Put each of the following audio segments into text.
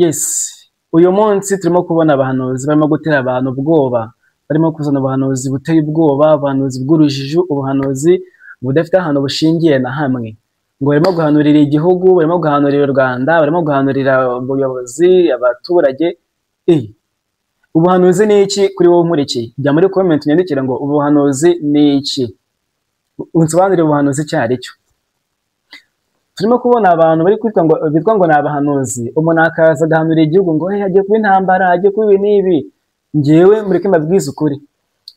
Yes, uyu munsi turimo kubona abahanuzi barimo gutera abantu ubwoba, barimo kuzana ubuhanuzi buteye ubwoba, ubuhanuzi bw'urujijo, ubuhanuzi budafite ahantu bushingiye na hamwe, ngo barimo guhanurira igihugu, barimo guhanurira u Rwanda, barimo guhanurira ubuyobozi, abaturage. Ubuhanuzi ni iki kuri wowe nkurikiye? Jya muri comment unyandikire ngo ubuhanuzi ni iki, unsobanurire ubuhanuzi icyo ari cyo. Turimo kubona abantu bari bitwa ngo ni abahanuzi, umuntu akaza agahanurira igihugu ngo hagiye kuba intambara, hagiye kuba ibi n'ibi. Njyewe mureke mbabwize ukuri,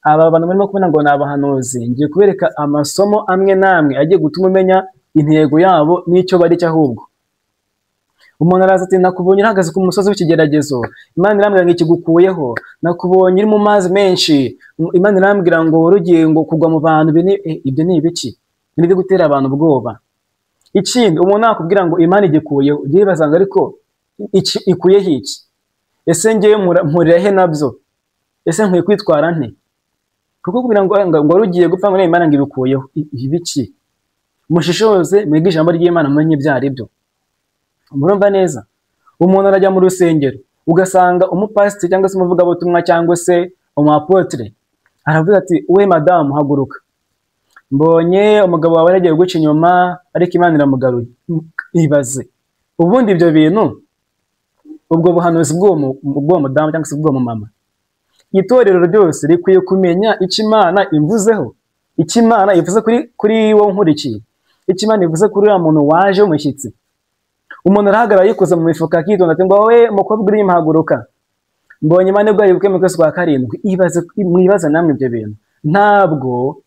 aba bantu barimo kubona ngo ni abahanuzi, ngiye kubereka amasomo amwe n'amwe agiye gutuma umenya intego yabo n'icyo bari cyo. Ahubwo umuntu araza ati nakubonye uhagaze ku musozi w'ikigeragezo, Imana irambwira ngo ikigukuyeho. Nakubonye uri mu mazi menshi, Imana irambwira ngo wari ugiye ngo kugwa mu bantu. Ibyo ni ibiki? Ni ibyo gutera abantu ubwoba. Ikindi umuntu nakubwira ngo Imana igikuyeho, ugiye bazanga ariko ikuyeho iki? Ese ngewe mpurira he nabyo? Ese nkwiye kwitwara nte? Kuko kugira ngo wari ugiye gupfa ngo Imana ngo ibikuyeho, ibiki? Mushishoze mwige ijambo ry'Imana mumenye ibyo ari byo. Murumva neza? Umuntu arajya mu rusengero ugasanga umupasiteri cyangwa se umuvugabutumwa cyangwa se umuapotre aravuga ati we madamu haguruka, mbonye umugabo wawe yaragiye guca inyuma ariko Imana iramugaruye. Ibaze ubundi ibyo bintu, ubwo buhanuzi bw'uwo mudamu cyangwa se bw'uwo mama. Itorero ryose rikwiye kumenya icyo Imana imvuzeho, icyo Imana ivuze kuri wowe nkurikiye, icyo Imana ivuze kuri uriya muntu waje w'umushyitsi. Umuntu arahagarara yikoza mu mifuka akitonda ati ngo wowe mukobwa uri inyuma haguruka, mbonye Imana ibwaye ubukwe mu kwezi kwa karindwi. Mwibaza namwe ibyo bintu? Ntabwo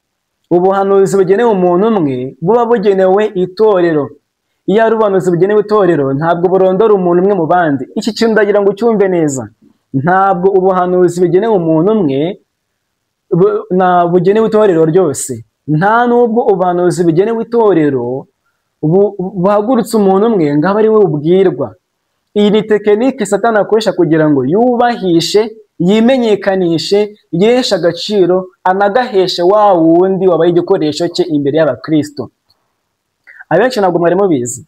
ubuhanuzi bugenewe umuntu umwe buba bugenewe itorero. Iyo ari ubuhanuzi bugenewe itorero ntabwo burondora umuntu umwe mu bandi. Iki kintu ndagira ngo ucyumve neza. Ntabwo ubuhanuzi bugenewe umuntu umwe bugenewe itorero ryose. Nta nubwo ubuhanuzi bugenewe itorero buhagurutse umuntu umwe ngo abe ari we ubwirwa. Iyi ni tekinike Satani akoresha kugira ngo yubahishe, yimenyekanishe, yiheshe agaciro, anagaheshe wa wundi wabaye igikoresho cye imbere y'abakristo. Abenshi ntabwo mwari mubizi.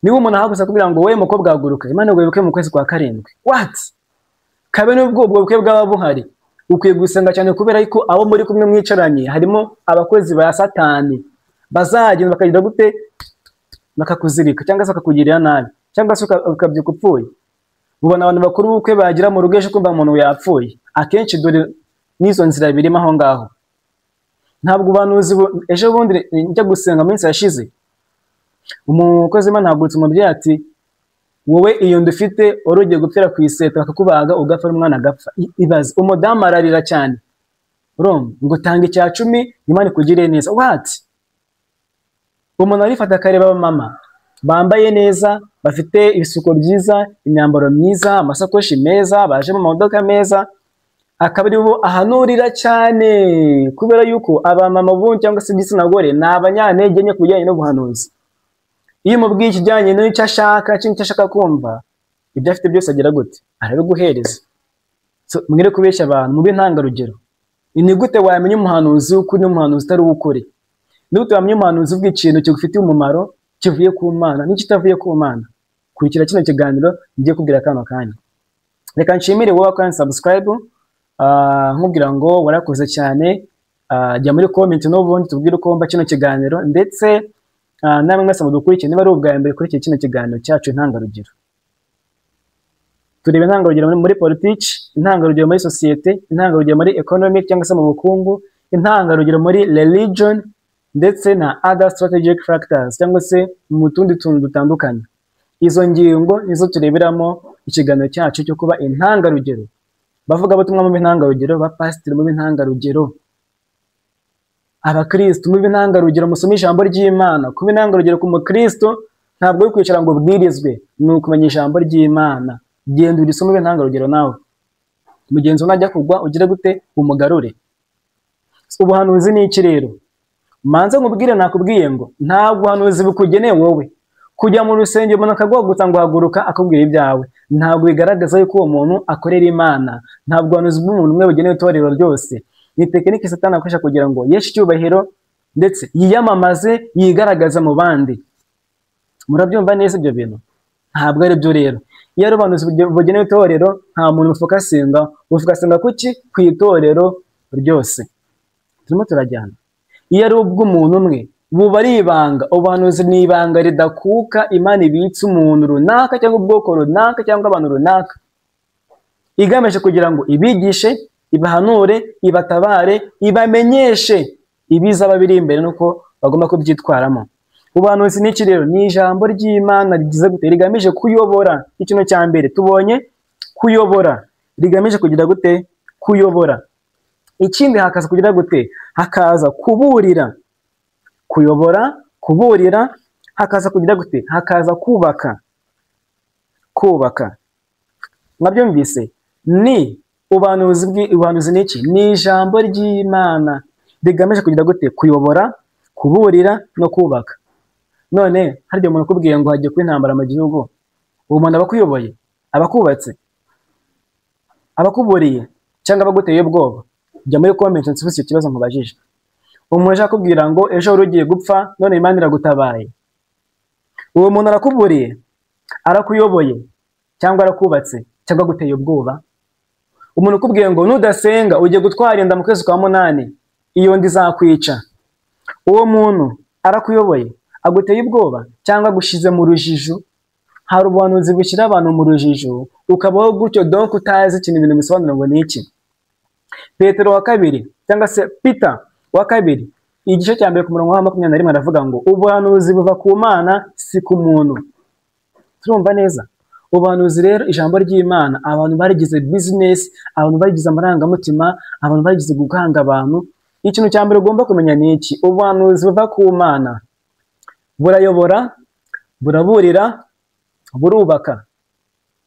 Niba umuntu ahagurutse akubwira ngo we mukobwa haguruka, Imana ngo ibuke mu kwezi kwa karindwi, what? Kabe n'ubwo bukwe bwaba buhari, ukwiye gusenga cyane kubera ko abo muri kumwe mwicaranye harimo abakozi ba Satani bazagenda bakagira gute, bakakuzirika cyangwa se bakakugirira nabi, cyangwa se ukabyuka upfuye. Ubona abantu bakuru ubukwe bagira mu rugo ejo kumva umuntu yapfuye. Akenshi dore n'izo nzira birimo aho ngaho. Ntabwo ubuhanuzi ejo bundi njya gusenga minsi yashize, umukozi w'Imana ahagurutse umubyeyi ati wowe iyo ndufite wari ugiye gupfira ku iseta bakakubaga ugapfa n'umwana agapfa. Ibaze umudamu ararira cyane, ngo tanga icya 10 Imana ikugiriye neza. What? Umuntu arifata akareba abamama bambaye neza, bafite ibisuko byiza, imyambaro myiza, amasakoshi meza, baje mu modoka meza, akaba ari bo ahanurira cyane kubera yuko abamama bo cyangwa se igitsina gore ni abanyantege nke ku bijyanye n'ubuhanuzi. Iyo umubwiye ikijyanye n'icyo ashaka, icyo ashaka kumva, ibyo afite byose agira gute? Arabiguhereza. Mwere kubeshya abantu, mube ntangarugero. Ni gute wamenya umuhanuzi w'ukuri n'umuhanuzi utari uw'ukuri? Ni gute wamenya umuhanuzi uvuga ikintu kigufitiye umumaro, kivuye ku Mana n'ikitavuye ku Mana? Kurikira kino kiganiro ngiye kubwira kano kanya. Reka nshimire wowe kandi subscribe, nkubwira ngo warakoze cyane. Jya muri comment n'ubundi tubwire uko wumva kino kiganiro, ndetse namwe mwese mudukurikiye niba ari ubwa mbere kuri kino kiganiro cyacu intangarugero. Turebe intangarugero muri politiki, intangarugero muri societe, intangarugero muri economic cyangwa se mu bukungu, intangarugero muri religion, ndetse na other strategic factors cyangwa se mu tundi tuntu dutandukanye. Izo ngingo nizo tureberamo ikiganiro cyacu cyo kuba intangarugero. Bavuga batumwa mu intangarugero, bapasiteri mu intangarugero, abakristo mu intangarugero. Musome ijambo ry'Imana. Kuba intangarugero ku mukristo ntabwo ari kwicara ngo bwirizwe, ni ukumenya ijambo ry'Imana. Genda urisome intangarugero nawe. Mugenzi unajya kugwa ugire gute? Umugarure. Ubuhanuzi ni iki rero? Manze nkubwire, nakubwiye ngo nta buhanuzi bukugeneye wowe. Kujya mu rusengero umuntu akagwagutsa ngo haguruka akubwira ibyawe, ntabwo bigaragaza yuko uwo muntu akorera Imana. Ntabwo ubuhanuzi bw'umuntu umwe bugenewe itorero ryose. Ni tekinike Satani akoresha kugira ngo yeshe icyubahiro ndetse yiyamamaze, yigaragaza mu bandi. Murabyumva neza ibyo bintu? Ntabwo ari byo rero. iyo ari ubuhanuzi bugenewe itorero nta muntu ufokasinga, ufokasinga kuki? Ku itorero ryose. Turimo turajyana. Iyo ari ubw'umuntu umwe buba ari ibanga. Ubuhanuzi ni ibanga ridakuka Imana ibitse umuntu runaka cyangwa ubwoko runaka cyangwa abantu runaka, igamije kugira ngo ibigishe, ibahanure, ibatabare, ibamenyeshe ibizaba biri imbere nuko bagomba kubyitwaramo. Ubuhanuzi ni iki rero? Ni ijambo ry'Imana rigize gute? Rigamije kuyobora. Ikintu cya mbere tubonye kuyobora, rigamije kugira gute? Kuyobora. Ikindi hakaza kugira gute? Hakaza kuburira. Kuyobora, kuburira, hakaza kugira gute? Hakaza kubaka. Kubaka. Mwabyumvise? Ni ubuhanuzi ni iki? Ni ijambo ry'Imana rigamije kugira gute? Kuyobora, kuburira no kubaka. None harya umuntu ukubwiye ngo hagiye kuba intambara mu gihugu, uwo muntu aba akuyoboye, aba akubatse, aba akuburiye cyangwa aba aguteye ubwoba? Jya muri comment nsubize icyo kibazo nkubajije. Umuntu ashaka kubwira ngo ejo wari ugiye gupfa none Imana iragutabaye, uwo muntu arakuburiye, arakuyoboye cyangwa arakubatse cyangwa aguteye ubwoba? Umuntu ukubwiye ngo nudasenga ugiye gutwara inda mu kwezi kwa 8, iyo ndi izakwica, uwo muntu arakuyoboye, aguteye ubwoba cyangwa agushize mu rujijo? Hari ubuhanuzi bushyira abantu mu rujijo, ukabaho gutyo donc utazi ikintu ibintu bisobanura ngo ni iki. Petero wa kabiri cyangwa se Peter wa kabiri igice cya mbere ku murongo wa 21 aravuga ngo ubuhanuzi buva ku Mana si ku muntu. Turumva neza? Ubuhanuzi rero ijambo ry'Imana abantu barigize business, abantu barigize amarangamutima, abantu barigize gukanga abantu. Ikintu cya mbere ugomba kumenya ni iki? Ubuhanuzi buva ku Mana burayobora, buraburira, burubaka.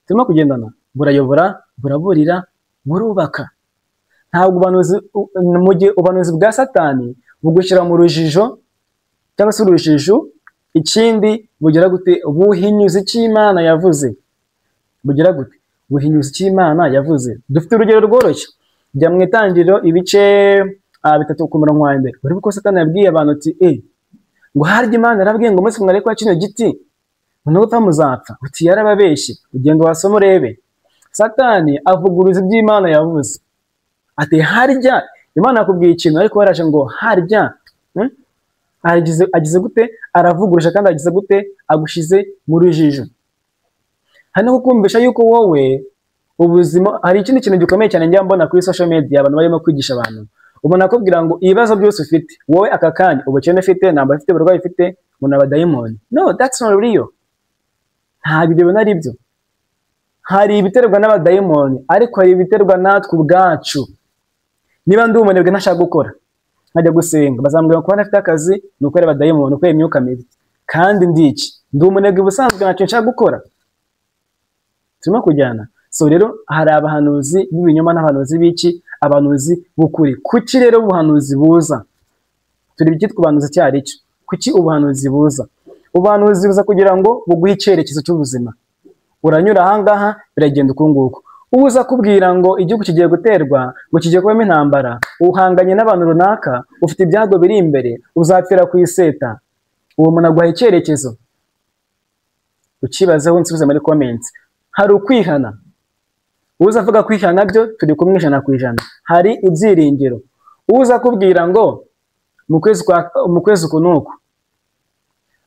Turimo kugendana. Burayobora, buraburira, burubaka. Ntabwo mu gihe ubuhanuzi bwa Satani bugushyira mu rujijo cyangwa se urujijo, ikindi bugira gute? Buhinyuza icyo Imana yavuze. Bugira gute? Buhinyuza icyo Imana yavuze. Dufite urugero rworoshye. Jya mu Itangiriro ibice 3 ku murongo wa 1. Uri ko Satani yabwiye abantu ati ngo harya Imana yarabwiye ngo umunsi mwari kwa kino giti nupfa muzapfa. Uti yarababeshye. Ugenda wasoma urebe. Satani avuguruza ibyo Imana yavuze. Ati harya Imana yakubwiye ikintu ariko waraje ngo harya agize gute? Aravuguruje kandi agize gute? Agushize mu rujijo. Hano kukumvisha yuko wowe ubuzima, hari ikindi kintu gikomeye cyane njya mbona kuri social media abantu barimo kwigisha abantu. Ubona akubwira ngo ibibazo byose ufite wowe aka kanya, ubukene ufite, namba ufite, uburwayi ufite, ngo n'abadayimoni. No, that's not real. Ntabwo ibyo bintu ari byo. Hari ibiterwa n'abadayimoni ariko hari ibiterwa natwe ubwacu. Niba ndi umunebwe ntashaka gukora, nkajya gusenga, bazambwira ko ntafite akazi ni uko ari abadayimoni, uko imyuka mibi. Kandi ndi iki? Ndi umunebwe ubusanzwe ntacyo nshaka gukora. Turimo kujyana. So rero hari abahanuzi b'ibinyoma n'abahanuzi b'iki? Abahanuzi b'ukuri. Kuki rero ubuhanuzi buza? Turi byitwa ubuhanuzi cyari cyo. Kuki ubuhanuzi buza? Ubuhanuzi buza kugira ngo buguhe icyerekezo cy'ubuzima. Uranyura ahangaha biragenda ukunguko. Uza kubwira ngo igihugu kigiye guterwa, ngo kigiye kubamo intambara, uhanganye n'abantu runaka, ufite ibyago biri imbere, uzapfira ku iseta. Uwo muntu aguha icyerekezo. Ukibazeho nsubize muri comments. Hari ukwihana. Uza avuga kwihana byo turi kumwe 100%. Hari ibyiringiro. Uza kubwira ngo mu kwezi kunuko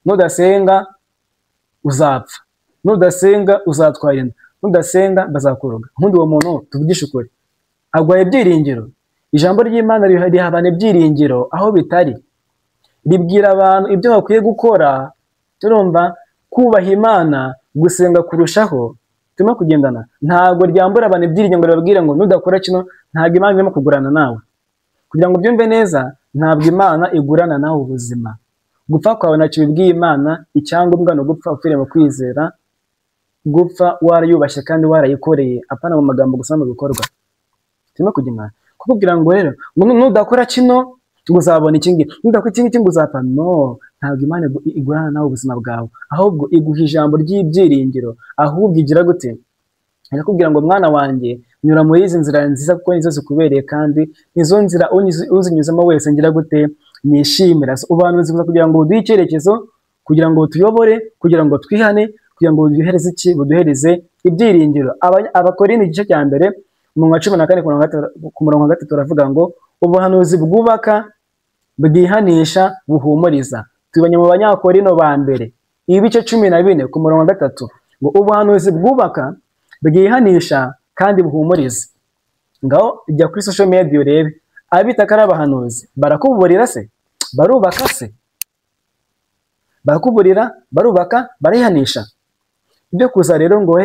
nudasenga uzapfa, nudasenga uzatwara inda, nudasenga bazakuroga. Nkundi uwo muntu tuvugisha ukuri agwaye ibyiringiro. Ijambo ry'Imana riha abantu ibyiringiro aho bitari, ribwira abantu ibyo bakwiye gukora. Turumva kubaha Imana, gusenga kurushaho. Turimo kugendana. Ntabwo ryambura abantu ibyiringiro ngo babwire ngo nudakora kino ntabwo Imana irimo kugurana nawe. Kugira ngo byumve neza, ntabwo Imana igurana nawe ubuzima. Gupfa kwawe nacyo bibwiye Imana, icyangombwa no gupfa upfire mu kwizera, gupfa warayubashye kandi warayikoreye, apana mu magambo gusa mu bikorwa. Turimo kugendana. Kukubwira ngo rero nudakora kino ngo uzabona iki ngiki, nudakora iki ngiki ngo uzapfa. No, ntabwo Imana igurana nawe ubuzima bwawe, ahubwo iguha ijambo ry'ibyiringiro. Ahubwo igira gute? Arakubwira ngo mwana wanjye nyura muri izi nzira nziza kuko nizo zikubereye kandi nizo nzira uzinyuzamo wese ngira gute nishimira. Ubuhanuzi buza kugira ngo uduhe icyerekezo, kugira ngo tuyobore, kugira ngo twihane, kugira ngo buduhereze iki? Buduhereze ibyiringiro. Abakorinto igice cya mbere umurongo wa 14 ku murongo wa 3 aravuga ngo ubuhanuzi bwubaka, bwihanisha, buhumuriza. Tubonye mu Banyakorinto ba mbere ibice 14 ku murongo wa 3 ngo ubuhanuzi bwubaka, bwihanisha kandi buhumuriza. Ngaho ijya kuri social media urebe abitaka ari abahanuzi barakuburira se? Barubaka se? Barakuburira, barubaka, barihanisha. Ibyo kuza rero ngo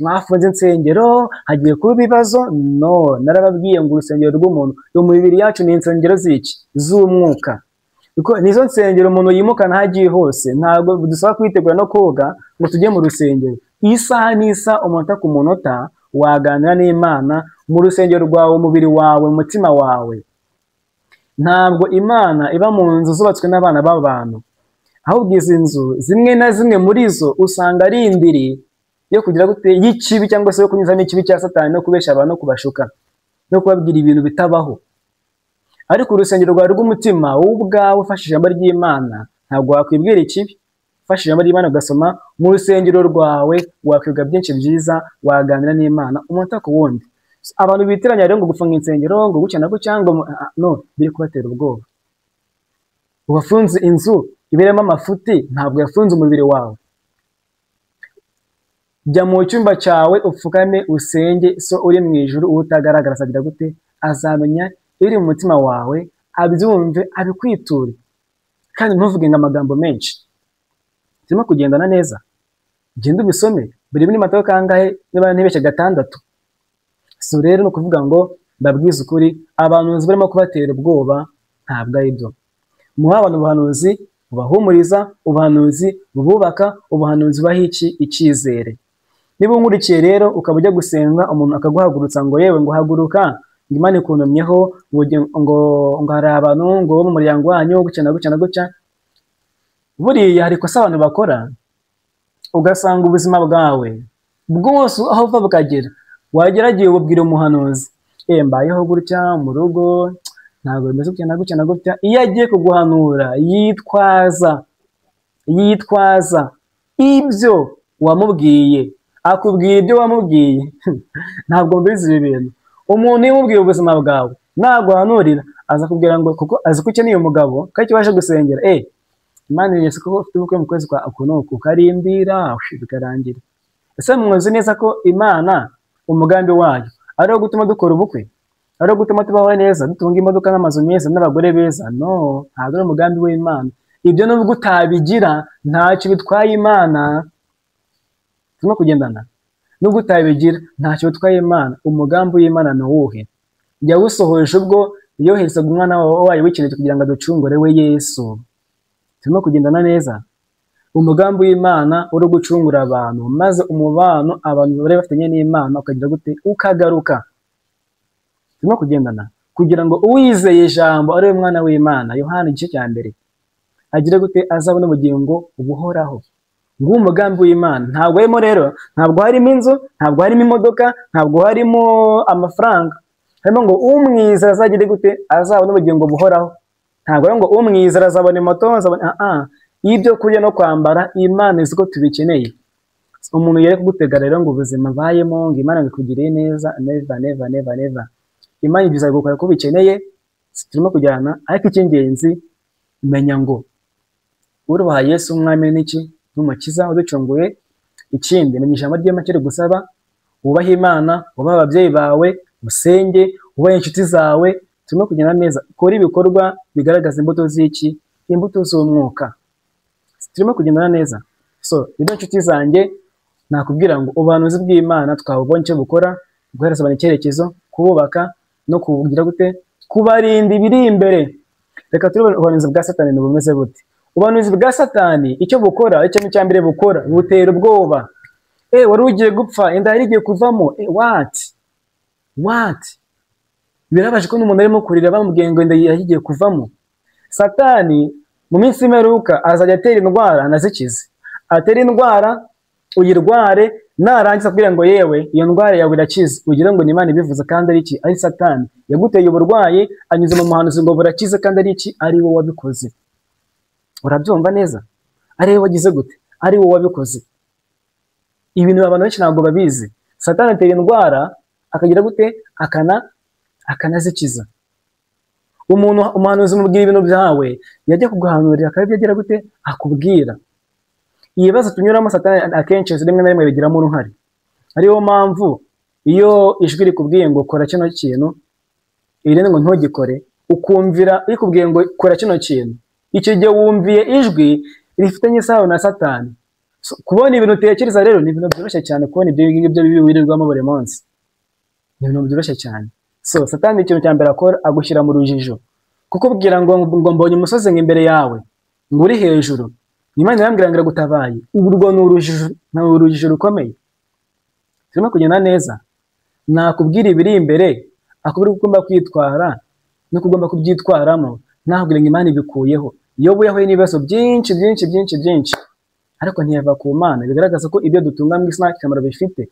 mwafunze insengero hagiye kuba ibibazo, no, narababwiye ngo urusengero rw'umuntu mu mibiri yacu ni insengero z'iki? Z'umwuka. Kuko nizo nsengero umuntu yimuka ntagiye hose. Ntabwo dusaba kwitegura no koga ngo tujye mu rusengero. Isaha n'isa, umunota ku munota waganira n'Imana mu rusengero rwawe, umubiri wawe, umutima wawe. Ntabwo Imana iba mu nzu zubatswe n'abana b'abantu, ahubwo izi nzu zimwe na zimwe muri zo usanga ari indiri yo kugira gute y'ikibi, cyangwa se yo kunyuzamo ikibi cya Satani no kubeshya abantu no kubashuka no kubabwira ibintu bitabaho. Ariko urusengero rwawe rw'umutima wowe ubwawe ufashe ijambo ry'Imana ntabwo wakwibwira ikibi. Ufashe ijambo ry'Imana ugasoma mu rusengero rwawe wakwiga byinshi byiza, waganira n'Imana umunota ku wundi. Abantu bitiranya rero ngo gufunga insengero ngo gucya na gucya ngo no, biri kubatera ubwoba. Uwafunze inzu iberemo amafuti ntabwo yafunze umubiri wawe. Jya mu cyumba cyawe upfukame usenge so uri mu ijuru, utagaragara azagira gute? Azamenya iri mu mutima wawe, abyumve, abikwiture. Kandi ntuvuge ngo amagambo menshi. Turimo kugendana neza, genda ubisome buri muri Matayo kangahe? Niba ntibeshye 6. So rero no kuvuga ngo ndabwiza ukuri, abantu barimo kubatera ubwoba ntabwo ari byo. Muha abantu ubuhanuzi bubahumuriza, ubuhanuzi bububaka, ubuhanuzi baha icyizere. Niba unkurikiye rero ukaba ujya gusenga umuntu akaguhagurutsa ngo yewe ngo haguruka, ngo Imana ikuntumyeho, ngo hari abantu ngo bo mu muryango wanyu gucya na gucya, buriya hari ikosa abantu bakora, ugasanga ubuzima bwawe bwose aho uva bukagera wageragiye ububwira umuhanuzi mbayeho gutya mu rugo ntabwo bimeze gutya na gutya. Iyo agiye kuguhanura yitwaza ibyo wamubwiye, akubwira ibyo wamubwiye. Ntabwo mbizi ibi bintu. Umuntu iyo umubwiye ubuzima bwawe naguhanurira aza kubwira ngo kuko azi ko ukeneye umugabo kandi waje gusengera Imana yese ko ufite ubukwe mu kwezi kwa akunuku ukarimbira bikarangira. Ese muzi neza ko Imana umugambi wayo ari wo gutuma dukora ubukwe, ari wo gutuma tubaho neza, dutunga imodoka n'amazu meza n'abagore beza? No, ntabwo ari umugambi w'Imana. Ibyo nubwo utabigira ntacyo bitwaye Imana. Turimo kugendana. Nubwo utabigira ntacyo bitwaye Imana. Umugambi w'Imana ni uwuhe? Yawusohoje ubwo yoherezaga umwana wayo w'ikinege kugira ngo aducungure, we Yesu. Turimo kugendana neza. Umugambi w'Imana uri gucungura abantu, maze umubano abantu bari bafitanye n'Imana ukagira gute? Ukagaruka. Turimo kugendana kugira ngo uwizeye ijambo ari we mwana w'Imana, Yohana igice cya mbere, agire gute? Azabona ubugingo buhoraho. Nguwo umugambi w'Imana. Ntabwo harimo rero, ntabwo harimo inzu, ntabwo harimo imodoka, ntabwo harimo amafaranga. Harimo ngo umwizera azagire gute? Azabona ubugingo buhoraho. Ntabwo ari ngo umwizera azabona moto, azabona ibyo kurya no kwambara. Imana izi ko tubikeneye. Umuntu yere kugutega rero ngo ubuzima bayemo ngo Imana ikugiriye neza, never. Imana igize gukora ko bikeneye. Turimo kujyana, ariko icy'ingenzi menya ngo urubaha Yesu umwami n'iki? N'umukiza uducunguye. Ikindi ni ijambo ry'Imana kiri gusaba wubahe Imana, wubahe ababyeyi bawe, usenge, wubahe inshuti zawe. Turimo kugenda neza, ukora ibikorwa bigaragaza imbuto z'iki? Imbuto z'umwuka. Turimo kugendana neza. So ibyo inshuti zanjye nakubwira ngo ubuhanuzi bw'Imana twabubonye icyo bukora, guhereza abantu icyerekezo, kububaka no kugira gute? Kubarinda ibiri imbere. Reka turebe ubuhanuzi bwa Satani ni bumeze bute. Ubuhanuzi bwa Satani icyo bukora, ikintu cya mbere bukora, butera ubwoba. Wari ugiye gupfa, inda yari igiye kuvamo. What? Birabaje ko n'umuntu arimo kurira bamubwiye ngo inda yari igiye kuvamo. Satani mu minsi y'imperuka azajya atera indwara anazikize. Atera indwara uyirware, narangiza kugira ngo yewe iyo ndwara yawe irakize, ugira ngo ni Imana ibivuze kandi ari iki? Ari Satani yaguteye uburwayi, anyuze mu muhanuzi ngo burakize kandi ari iki? Ari wowe wabikoze. Urabyumva neza? Ari wowe wagize gute? Ari wowe wabikoze. ibintu abantu benshi ntabwo babizi. Satani atera indwara akagira gute akanazikiza. Umuhanuzi umubwira ibintu byawe, yajya kuguhanurira akaba ibyo agira gute akubwira. Ibibazo tunyuramo Satani akenshi rimwe na rimwe bigiramo uruhare. Ariyo mpamvu iyo ijwi rikubwiye ngo kora kino kintu, irene ngo ntugikore, ukumvira rikubwiye ngo kora kino kintu, icyo gihe wumviye ijwi rifitanye isano na Satani. Kubona ibintu utekereza rero ni ibintu byoroshye cyane, kubona ibyo ngibyo wirirwamo buri munsi ni ibintu byoroshye cyane. Satani ikintu cya mbere akora agushyira mu rujijo, kukubwira ngo mbonye umusozi imbere yawe ngo uri hejuru, Imana irambwira ngo iragutabaye. Urwo ni urujijo rukomeye. Turimo kugenda neza, nakubwira ibiri imbere, akubwira uko ugomba kwitwara nuko ugomba kubyitwaramo, nakubwira ngo Imana ibikuyeho. Yobu yahuye n'ibibazo byinshi byinshi byinshi byinshi, ariko ntiyava ku Mana. Bigaragaza ko ibyo dutunga mu isi nta kamaro bifite.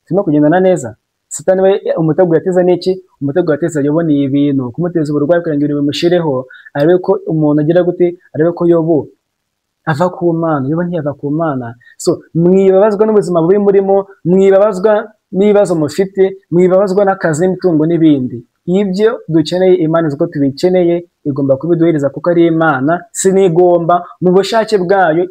Turimo kugendana neza. Satani we umutego yateza n'iki? Umutego yateza Yobu ni ibintu, kumuteza uburwayi kugira ngo ibintu bimushireho, arebe ko umuntu agira gute, arebe ko Yobu ava ku Mana. Yobu ntiyava ku Mana. Mwibabazwa n'ubuzima bubi murimo, mwibabazwa n'ibibazo mufite, mwibabazwa n'akazi n'imitungo n'ibindi. Ibyo dukeneye Imana uko tubikeneye, igomba kubiduhereza kuko ari Imana, sinigomba mu bushake bwayo